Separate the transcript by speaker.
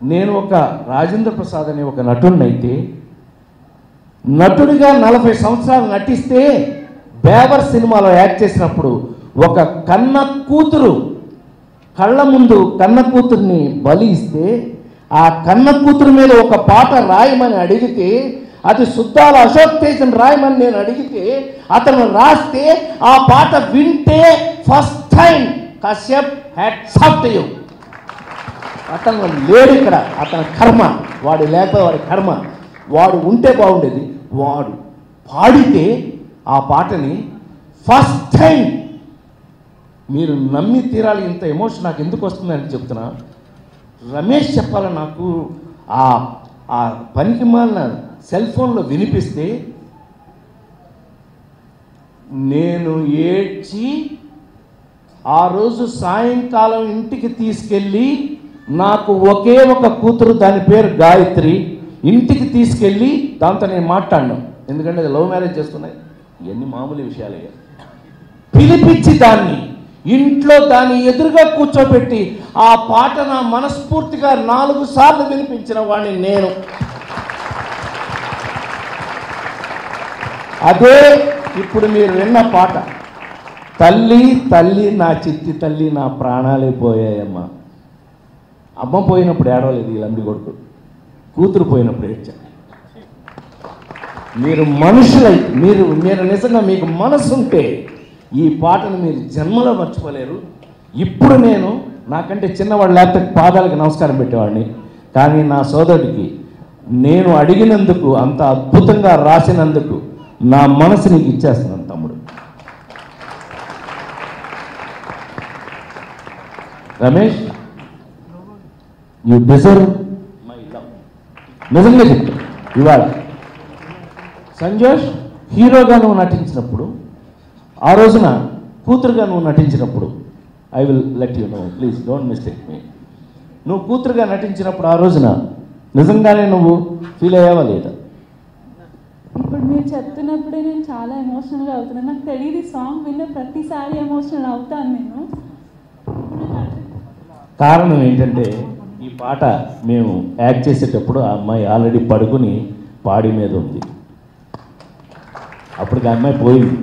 Speaker 1: నేను ఒక రాజేంద్ర ప్రసాద్ అనే ఒక నటుడినైతే నటుడిగా 40 సంవత్సరాలు నటిస్తే బేవర్ సినిమాలో యాక్ట్ చేసినప్పుడు ఒక కన్న కూతురు కళ్ళ ముందు కన్న కూతుర్ని బలి ఇస్తే ఆ కన్న కూతురు మీద ఒక పాట రాయమని అడిగితే అది సుద్దాల అశోక్ తేజన్ రాయమని నేను అడిగితే అతను రాస్తే ఆ పాట వింటే first time Kashyap hats off to you. అతను లేడు ఇక్కడ, అతని కర్మ, వాడు లేకపోతే వాడి కర్మ. వాడు ఉంటే బాగుండేది. వాడు పాడితే ఆ పాటని ఫస్ట్ టైం మీరు నమ్మి తీరాలి. ఇంత ఎమోషన్ నాకు ఎందుకు వస్తుందని చెప్తున్నా. రమేష్ చెప్పాలి నాకు ఆ పనికి మాలిన సెల్ ఫోన్లో వినిపిస్తే నేను ఏడ్చి ఆ రోజు సాయంకాలం ఇంటికి తీసుకెళ్ళి నాకు ఒకే ఒక కూతురు, దాని పేరు గాయత్రి, ఇంటికి తీసుకెళ్ళి దాంతో నేను మాట్లాడినాను. ఎందుకంటే అది లవ్ మ్యారేజ్ చేసుకున్నాయి, ఇవన్నీ మామూలు విషయాలే. పిలిపించి దాన్ని ఇంట్లో దాన్ని ఎదురుగా కూర్చోబెట్టి ఆ పాట నా మనస్ఫూర్తిగా 4 సార్లు వినిపించిన వాడిని నేను. అదే ఇప్పుడు మీరు విన్న పాట. తల్లి తల్లి నా చిత్తి తల్లి నా ప్రాణాలే పోయాయమ్మా. అమ్మ పోయినప్పుడు ఏడవలేదు ఈ లంబి కొడుకు, కూతురు పోయినప్పుడు ఏడ్చాను. మీరు మనుషులై మీరు నిజంగా మీకు మనసు ఉంటే ఈ పాటను మీరు జన్మలో మర్చిపోలేరు. ఇప్పుడు నేను నాకంటే చిన్నవాడు లేకపోతే పాదాలకు నమస్కారం పెట్టేవాడిని, కానీ నా సోదరుడికి నేను అడిగినందుకు, అంత అద్భుతంగా రాసినందుకు నా మనసు నీకు ఇచ్చేస్తున్నాను తమ్ముడు. Ramesh, you deserve my love. నిజంగా చెప్తా. ఇవాళ సంజోష్ హీరోగా నువ్వు నటించినప్పుడు, ఆ రోజున కూతురుగా నువ్వు నటించినప్పుడు, I will let you know, please don't mistake me. నువ్వు కూతురుగా నటించినప్పుడు ఆ రోజున నిజంగానే నువ్వు ఫీల్ అయ్యావా లేదా?
Speaker 2: ఇప్పుడు మీరు చెప్తున్నప్పుడే నేను చాలా ఎమోషనల్గా అవుతున్నాను. నాకు తెలియదు, సాంగ్ విన్న ప్రతిసారి ఎమోషనల్ అవుతాను నేను.
Speaker 1: కారణం ఏంటంటే ఈ పాట మేము యాక్ట్ చేసేటప్పుడు ఆ అమ్మాయి ఆల్రెడీ పడుకుని పాడి మీద ఉంది. అప్పటికి ఆ అమ్మాయి పోయింది.